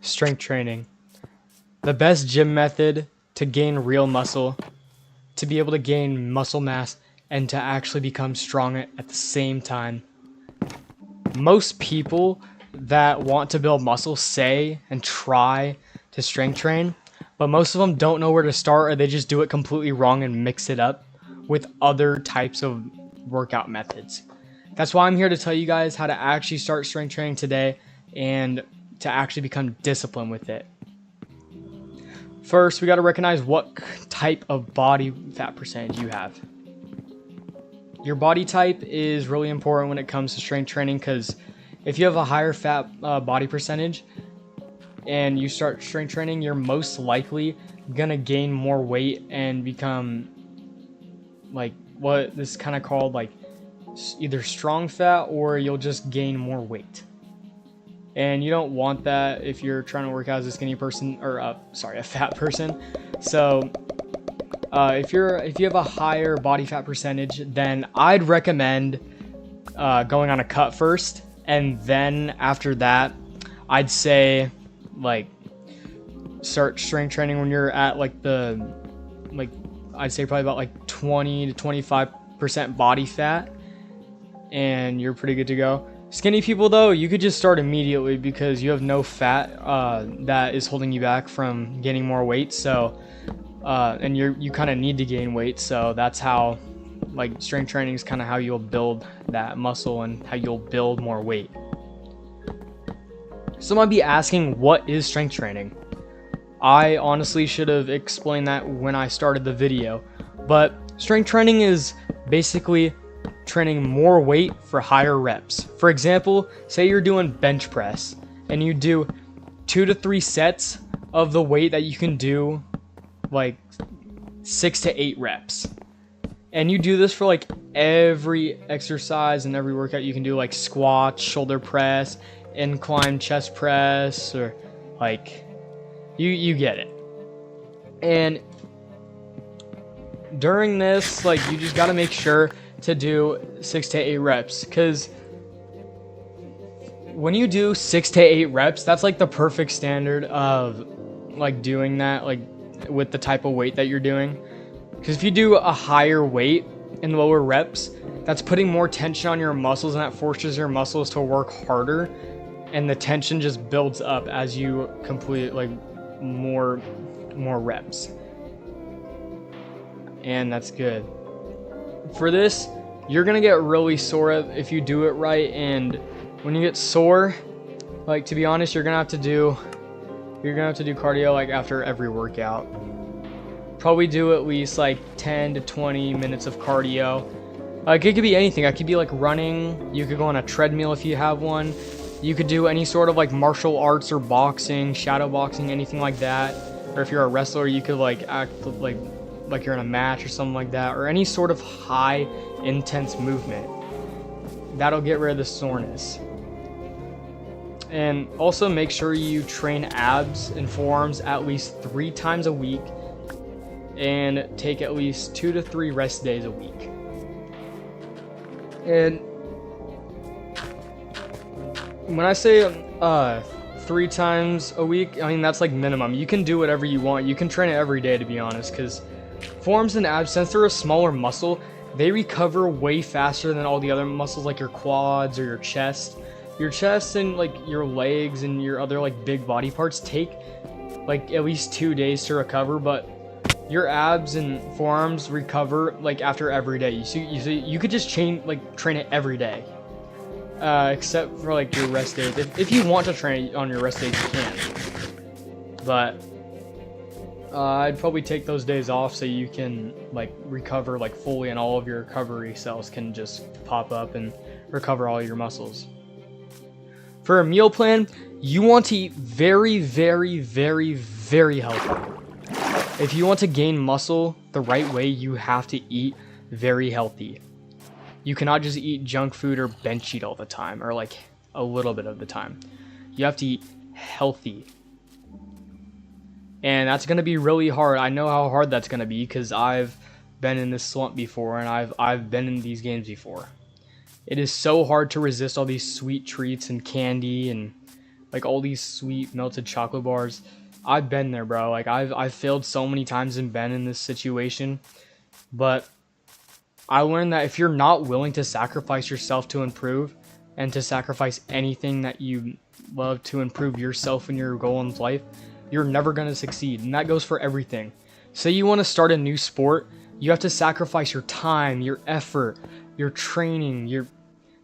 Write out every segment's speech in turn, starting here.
Strength training. The best gym method to gain real muscle, to be able to gain muscle mass, and to actually become strong at the same time. Most people that want to build muscle say and try to strength train, but most of them don't know where to start, or they just do it completely wrong and mix it up with other types of workout methods. That's why I'm here to tell you guys how to actually start strength training today and to actually become disciplined with it. First, we got to recognize what type of body fat percentage you have. Your body type is really important when it comes to strength training, because if you have a higher fat body percentage and you start strength training, you're most likely gonna gain more weight and become like what this is kind of called like either strong fat, or you'll just gain more weight. And you don't want that if you're trying to work out as a skinny person, or a fat person. So if you have a higher body fat percentage, then I'd recommend going on a cut first, and then after that, I'd say like start strength training when you're at I'd say probably about like 20 to 25% body fat, and you're pretty good to go. Skinny people though, you could just start immediately because you have no fat that is holding you back from gaining more weight. So and you kind of need to gain weight, so that's how like strength training is kind of how you'll build that muscle and how you'll build more weight. So I might be asking, what is strength training? I honestly should have explained that when I started the video, but strength training is basically training more weight for higher reps. For example, say you're doing bench press and you do 2 to 3 sets of the weight that you can do like 6 to 8 reps. And you do this for like every exercise and every workout you can do, like squats, shoulder press, incline chest press, or like you get it. And during this, like, you just got to make sure to do 6 to 8 reps, because when you do 6 to 8 reps, that's like the perfect standard of like doing that, like with the type of weight that you're doing. Because if you do a higher weight in lower reps, that's putting more tension on your muscles, and that forces your muscles to work harder, and the tension just builds up as you complete like more reps, and that's good. For this, you're gonna get really sore if you do it right, and when you get sore, like, to be honest, you're gonna have to do cardio like after every workout. Probably do at least like 10 to 20 minutes of cardio. Like, it could be anything. It could be like running. You could go on a treadmill if you have one. You could do any sort of like martial arts or boxing, shadow boxing, anything like that. Or if you're a wrestler, you could like act like you're in a match or something like that, or any sort of high intense movement. That'll get rid of the soreness. And also make sure you train abs and forearms at least 3 times a week, and take at least 2 to 3 rest days a week. And when I say 3 times a week, I mean that's like minimum. You can do whatever you want. You can train it every day, to be honest, because forearms and abs, since they're a smaller muscle, they recover way faster than all the other muscles, like your quads or your chest. Your chest and like your legs and your other like big body parts take like at least 2 days to recover, but your abs and forearms recover like after every day. You could just train it every day, except for like your rest days. If you want to train on your rest days, you can. But I'd probably take those days off so you can like recover like fully, and all of your recovery cells can just pop up and recover all your muscles. For a meal plan, you want to eat very, very, very, very healthy. If you want to gain muscle the right way, you have to eat very healthy. You cannot just eat junk food or bench eat all the time, or like a little bit of the time. You have to eat healthy. And that's going to be really hard. I know how hard that's going to be because I've been in this slump before, and I've been in these games before. It is so hard to resist all these sweet treats and candy and like all these sweet melted chocolate bars. I've been there, bro. Like I've failed so many times and been in this situation, but I learned that if you're not willing to sacrifice yourself to improve, and to sacrifice anything that you love to improve yourself and your goal in life, you're never going to succeed. And that goes for everything. Say you want to start a new sport, you have to sacrifice your time, your effort, your training, your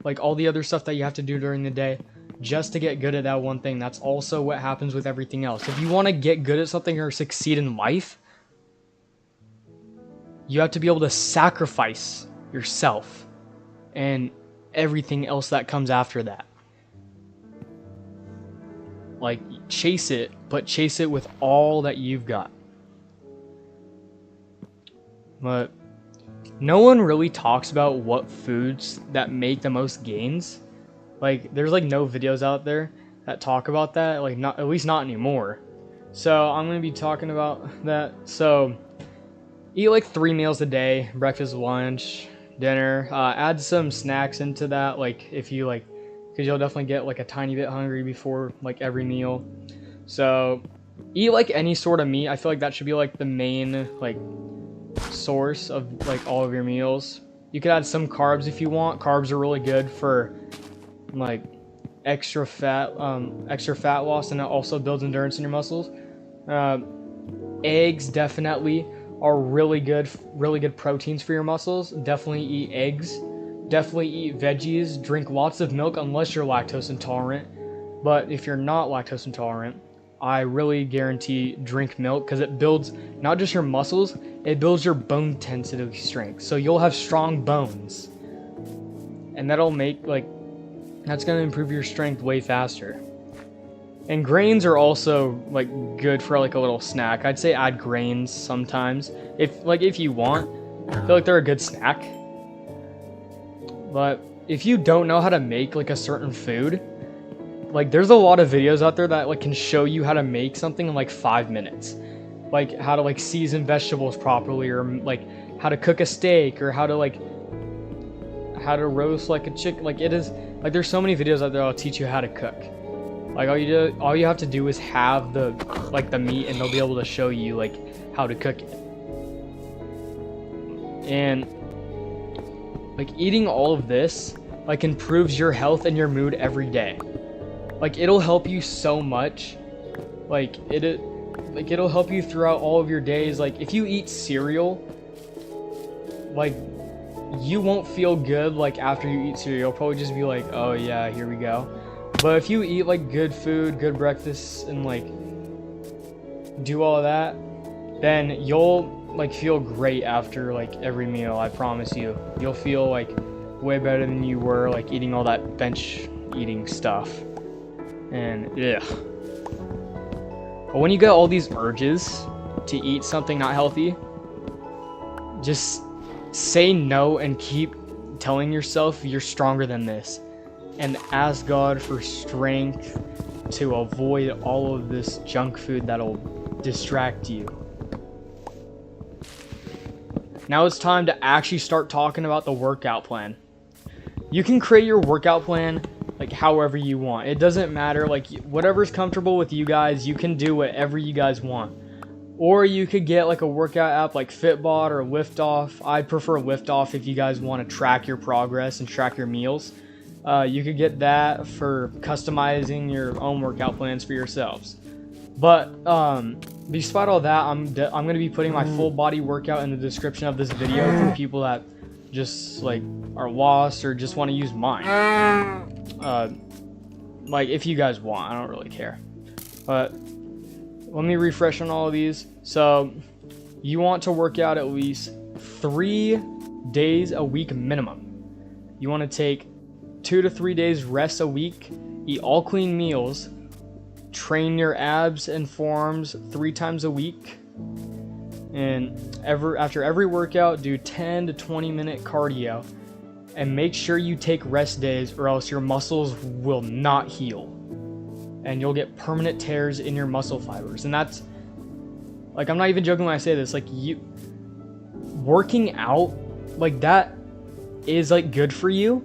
like all the other stuff that you have to do during the day just to get good at that one thing. That's also what happens with everything else. If you want to get good at something or succeed in life, you have to be able to sacrifice yourself and everything else that comes after that. Like, chase it, but chase it with all that you've got. But no one really talks about what foods that make the most gains. Like, there's like no videos out there that talk about that, like not, at least not anymore. So I'm going to be talking about that. So eat like 3 meals a day, breakfast, lunch, dinner. Add some snacks into that, like if you like, because you'll definitely get like a tiny bit hungry before like every meal. So eat like any sort of meat. I feel like that should be like the main like source of like all of your meals. You could add some carbs if you want. Carbs are really good for like extra fat loss, and it also builds endurance in your muscles. Eggs definitely are really good proteins for your muscles. Definitely eat eggs. Definitely eat veggies. Drink lots of milk unless you're lactose intolerant. But if you're not lactose intolerant, I really guarantee drink milk, because it builds not just your muscles, it builds your bone density strength. So you'll have strong bones. And that'll make that's going to improve your strength way faster. And grains are also like good for like a little snack. I'd say add grains sometimes if you want. I feel like they're a good snack. But if you don't know how to make like a certain food, like there's a lot of videos out there that like can show you how to make something in like 5 minutes. Like how to like season vegetables properly, or like how to cook a steak, or how to roast like a chicken. Like it is like there's so many videos out there that'll teach you how to cook. Like all you have to do is have the meat, and they'll be able to show you like how to cook it. And like eating all of this like improves your health and your mood every day. Like it'll help you so much. It'll help you throughout all of your days. Like if you eat cereal, like you won't feel good like after you eat cereal. You'll probably just be like, oh yeah, here we go. But if you eat like good food, good breakfast, and like do all of that, then you'll like feel great after like every meal. I promise you. You'll feel like way better than you were like eating all that bench eating stuff. And yeah. But when you get all these urges to eat something not healthy, just say no and keep telling yourself you're stronger than this. And ask God for strength to avoid all of this junk food that'll distract you. Now it's time to actually start talking about the workout plan. You can create your workout plan like however you want. It doesn't matter, like whatever's comfortable with you guys, you can do whatever you guys want. Or you could get like a workout app like Fitbod or Liftoff. I'd prefer Liftoff if you guys want to track your progress and track your meals. You could get that for customizing your own workout plans for yourselves. But despite all that, I'm going to be putting my full body workout in the description of this video for people that just like are lost or just want to use mine. Like if you guys want, I don't really care. But let me refresh on all of these. So you want to work out at least 3 days a week minimum. You want to take 2 to 3 days rest a week, eat all clean meals, train your abs and forearms 3 times a week, and after every workout do 10 to 20 minute cardio, and make sure you take rest days or else your muscles will not heal and you'll get permanent tears in your muscle fibers. And that's like, I'm not even joking when I say this, like working out like that is like good for you.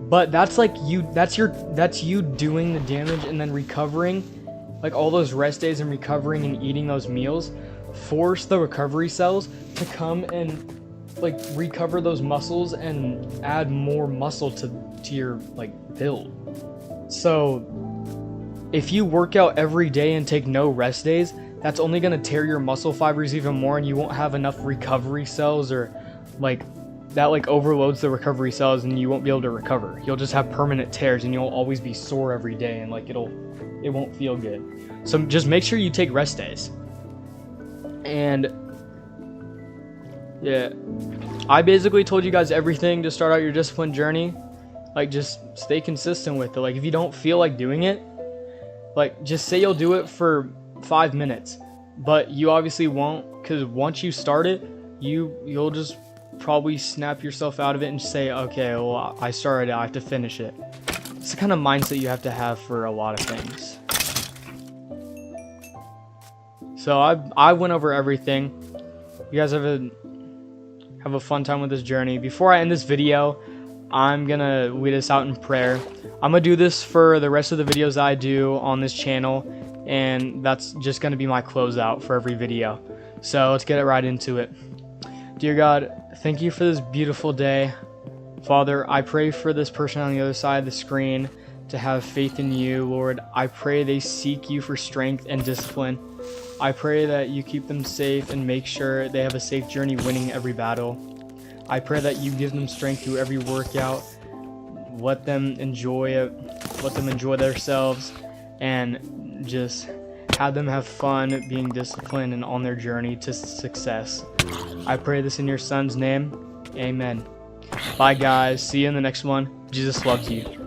But that's like that's you doing the damage and then recovering, like all those rest days and recovering and eating those meals force the recovery cells to come and like recover those muscles and add more muscle to your like build. So if you work out every day and take no rest days, that's only going to tear your muscle fibers even more, and you won't have enough recovery cells, or like that like overloads the recovery cells and you won't be able to recover. You'll just have permanent tears and you'll always be sore every day, and like it won't feel good. So just make sure you take rest days. And yeah, I basically told you guys everything to start out your discipline journey. Like, just stay consistent with it. Like, if you don't feel like doing it, like, just say you'll do it for 5 minutes, but you obviously won't, because once you start it, you'll just probably snap yourself out of it and say, okay, well, I started it, I have to finish it. It's the kind of mindset you have to have for a lot of things. So I went over everything. You guys have a fun time with this journey. Before I end this video, I'm gonna lead us out in prayer. I'm gonna do this for the rest of the videos I do on this channel, and that's just gonna be my closeout for every video. So let's get right into it. Dear God, thank you for this beautiful day. Father, I pray for this person on the other side of the screen to have faith in you, Lord. I pray they seek you for strength and discipline. I pray that you keep them safe and make sure they have a safe journey winning every battle. I pray that you give them strength through every workout. Let them enjoy it. Let them enjoy themselves, and just have them have fun being disciplined and on their journey to success. I pray this in your son's name. Amen. Bye guys. See you in the next one. Jesus loves you.